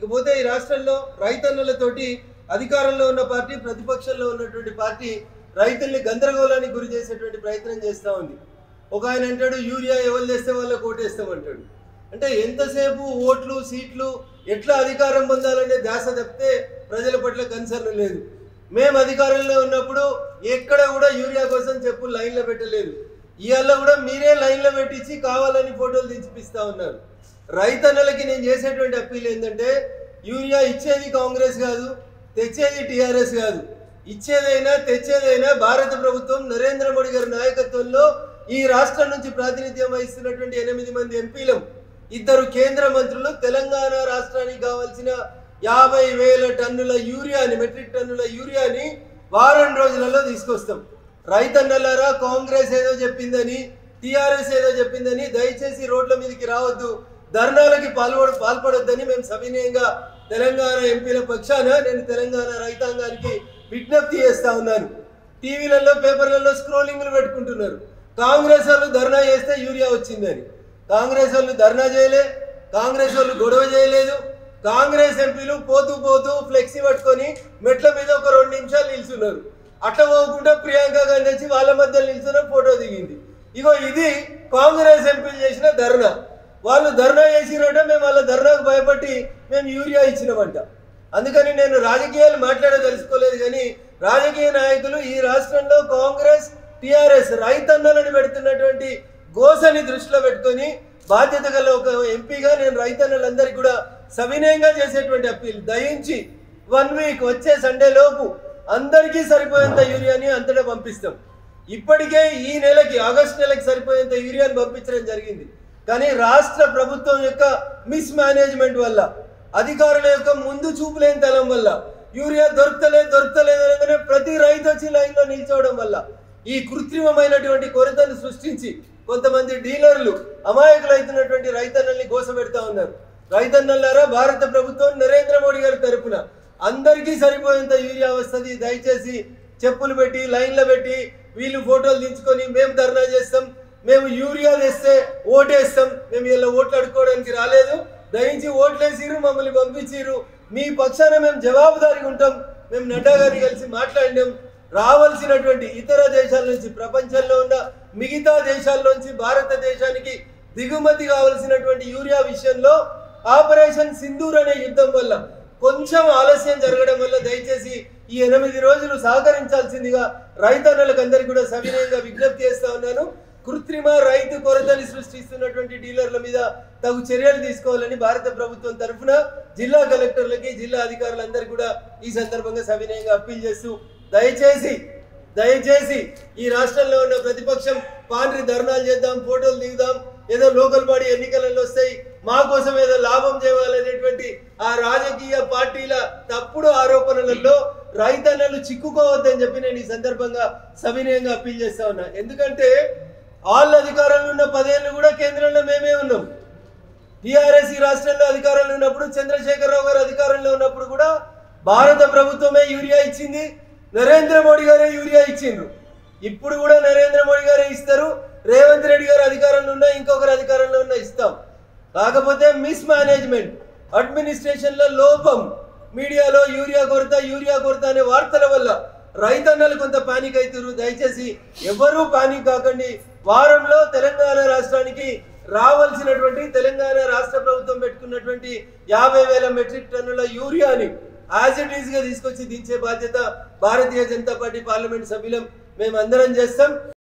ఇకపోతే ఈ రాష్ట్రంలో రైతన్నలతోటి అధికారంలో ఉన్న పార్టీ ప్రతిపక్షంలో ఉన్నటువంటి పార్టీ రైతుల్ని గందరగోళానికి గురి చేసేటువంటి ప్రయత్నం చేస్తూ ఉంది. ఒక ఆయన అంటాడు యూరియా ఎవరు చేస్తే వాళ్ళకి ఓటేస్తామంటాడు. అంటే ఎంతసేపు ఓట్లు సీట్లు ఎట్లా అధికారం పొందాలనే ధ్యాస తప్పితే ప్రజల పట్ల కన్సర్న్ లేదు. మేము అధికారంలో ఉన్నప్పుడు ఎక్కడ కూడా యూరియా కోసం చెప్పులు లైన్లో పెట్టలేదు. ఇవాళ కూడా మీరే లైన్లో పెట్టించి కావాలని ఫోటోలు దించిపిస్తూ ఉన్నారు. రైతన్నలకి నేను చేసేటువంటి అప్పీల్ ఏంటంటే యూరియా ఇచ్చేది కాంగ్రెస్ కాదు, తెచ్చేది టీఆర్ఎస్ కాదు. ఇచ్చేదైనా తెచ్చేదైనా భారత ప్రభుత్వం నరేంద్ర మోడీ గారి నాయకత్వంలో ఈ రాష్ట్రం నుంచి ప్రాతినిధ్యం వహిస్తున్నటువంటి 8 మంది ఎంపీలం, 2 కేంద్ర మంత్రులు తెలంగాణ రాష్ట్రానికి కావాల్సిన 50,000 టన్నుల యూరియాని, మెట్రిక్ టన్నుల యూరియాని వారం రోజులలో తీసుకొస్తాం. రైతన్నలారా, కాంగ్రెస్ ఏదో చెప్పిందని, టీఆర్ఎస్ ఏదో చెప్పిందని దయచేసి రోడ్ల మీదకి రావద్దు, ధర్నాలకి పాల్పడొద్దని మేము సవినయంగా తెలంగాణ ఎంపీల పక్షాన నేను తెలంగాణ రైతాంగానికి విజ్ఞప్తి చేస్తా ఉన్నాను. టీవీలలో పేపర్లలో స్క్రోలింగ్లు పెట్టుకుంటున్నారు. కాంగ్రెస్ వాళ్ళు ధర్నా చేస్తే యూరియా వచ్చిందని. కాంగ్రెస్ వాళ్ళు ధర్నా చేయలే, కాంగ్రెస్ వాళ్ళు గొడవ చేయలేదు. కాంగ్రెస్ ఎంపీలు పోతూ పోతూ ఫ్లెక్సీ పట్టుకొని మెట్ల మీద ఒక 2 నిమిషాలు నిల్చున్నారు. అట్లా పోకుండా ప్రియాంక గాంధీ వచ్చి వాళ్ళ మధ్య నిల్చున్న ఫోటో దిగింది. ఇగో ఇది కాంగ్రెస్ ఎంపీలు చేసిన ధర్నా. వాళ్ళు ధర్నా చేసినట్ట మేము వాళ్ళ ధర్నాకు భయపడి మేము యూరియా ఇచ్చినామంట. అందుకని నేను రాజకీయాలు మాట్లాడదలుచుకోలేదు, కానీ రాజకీయ నాయకులు ఈ రాష్ట్రంలో కాంగ్రెస్ టీఆర్ఎస్ రైతన్నలను పెడుతున్నటువంటి గోసని దృష్టిలో పెట్టుకొని బాధ్యత గల ఒక ఎంపీగా నేను రైతన్నలందరికీ కూడా సవినయంగా చేసేటువంటి అప్పీల్, దయించి 1 వీక్ వచ్చే సండే లోపు అందరికీ సరిపోయేంత యూరియాని అంతటా పంపిస్తాం. ఇప్పటికే ఈ నెలకి ఆగస్టు నెలకి సరిపోయేంత యూరియాని పంపించడం జరిగింది. కానీ రాష్ట్ర ప్రభుత్వం యొక్క మిస్ మేనేజ్మెంట్ వల్ల, అధికారుల యొక్క ముందు చూపులేని తలం వల్ల యూరియా దొరకలేదు అనగానే ప్రతి రైతు వచ్చి లైన్లో నిల్చోవడం వల్ల ఈ కృత్రిమమైనటువంటి కొరతను సృష్టించి కొంతమంది డీలర్లు అమాయకులైతున్నటువంటి రైతన్నల్ని గోసపెడతా ఉన్నారు. రైతన్నలారా, భారత ప్రభుత్వం నరేంద్ర మోడీ గారి తరఫున అందరికీ సరిపోయేంత యూరియా వస్తుంది. దయచేసి చెప్పులు పెట్టి లైన్లో పెట్టి వీళ్ళు ఫోటోలు దించుకొని మేము ధర్నా చేస్తాం, మేము యూరియా తెస్తే ఓటేస్తాం, మేము ఇలా ఓట్లు అడుక్కోవడానికి రాలేదు, దయించి ఓట్లేసిరు, మమ్మల్ని పంపించిరు, మీ పక్షాన మేము జవాబుదారీగా ఉంటాం, మేము నడ్డా గారిని కలిసి మాట్లాడినాం, రావాల్సినటువంటి ఇతర దేశాల నుంచి, ప్రపంచంలో ఉన్న మిగతా దేశాల్లోంచి భారతదేశానికి దిగుమతి కావాల్సినటువంటి యూరియా విషయంలో ఆపరేషన్ సింధూర్ అనే యుద్ధం వల్ల కొంచెం ఆలస్యం జరగడం వల్ల దయచేసి ఈ 8 రోజులు సహకరించాల్సిందిగా రైతన్నలకు అందరికీ కూడా సవినయంగా విజ్ఞప్తి చేస్తా ఉన్నాను. కృత్రిమ రైతు కొరతని సృష్టిస్తున్నటువంటి డీలర్ల మీద తగు చర్యలు తీసుకోవాలని భారత ప్రభుత్వం తరఫున జిల్లా కలెక్టర్లకి, జిల్లా అధికారులందరికీ కూడా ఈ సందర్భంగా సవినయంగా అప్పీల్ చేస్తూ దయచేసి ఈ రాష్ట్రంలో ఉన్న ప్రతిపక్షం పాండ్రి ధర్నాలు చేద్దాం, ఫోటోలు దిగుదాం, ఏదో లోకల్ బాడీ ఎన్నికలలో వస్తాయి, మా కోసం ఏదో లాభం చేయాలనేటువంటి ఆ రాజకీయ పార్టీల తప్పుడు ఆరోపణలలో రైతన్నలు చిక్కుకోవద్దని చెప్పి నేను ఈ సందర్భంగా సవినయంగా అప్పీల్ చేస్తా ఉన్నా. ఎందుకంటే వాళ్ళ అధికారంలో ఉన్న 10 ఏళ్ళు కూడా కేంద్రంలో మేమే ఉన్నాం. టీఆర్ఎస్ ఈ రాష్ట్రంలో అధికారంలో ఉన్నప్పుడు, చంద్రశేఖరరావు గారు అధికారంలో ఉన్నప్పుడు కూడా భారత ప్రభుత్వమే యూరియా ఇచ్చింది, నరేంద్ర మోడీ గారే యూరియా ఇచ్చిండ్రు. ఇప్పుడు కూడా నరేంద్ర మోడీ గారే ఇస్తారు, రేవంత్ రెడ్డి గారు అధికారంలో ఉన్నా ఇంకొకరు అధికారంలో ఉన్నా ఇస్తాం. కాకపోతే మిస్ మేనేజ్మెంట్, అడ్మినిస్ట్రేషన్లో లోపం, మీడియాలో యూరియా కొరత అనే వార్తల వల్ల రైతన్నలు కొంత పానిక్ అవుతారు. దయచేసి ఎవరూ పానిక్ కాకండి. వారంలో తెలంగాణ రాష్ట్రానికి రావాల్సినటువంటి, తెలంగాణ రాష్ట్ర ప్రభుత్వం పెట్టుకున్నటువంటి 50,000 మెట్రిక్ టన్నుల యూరియాని యాజ్ ఇట్ ఈజ్ గా తీసుకొచ్చి దించే బాధ్యత భారతీయ జనతా పార్టీ పార్లమెంట్ సభ్యులం మేమందరం చేస్తాం.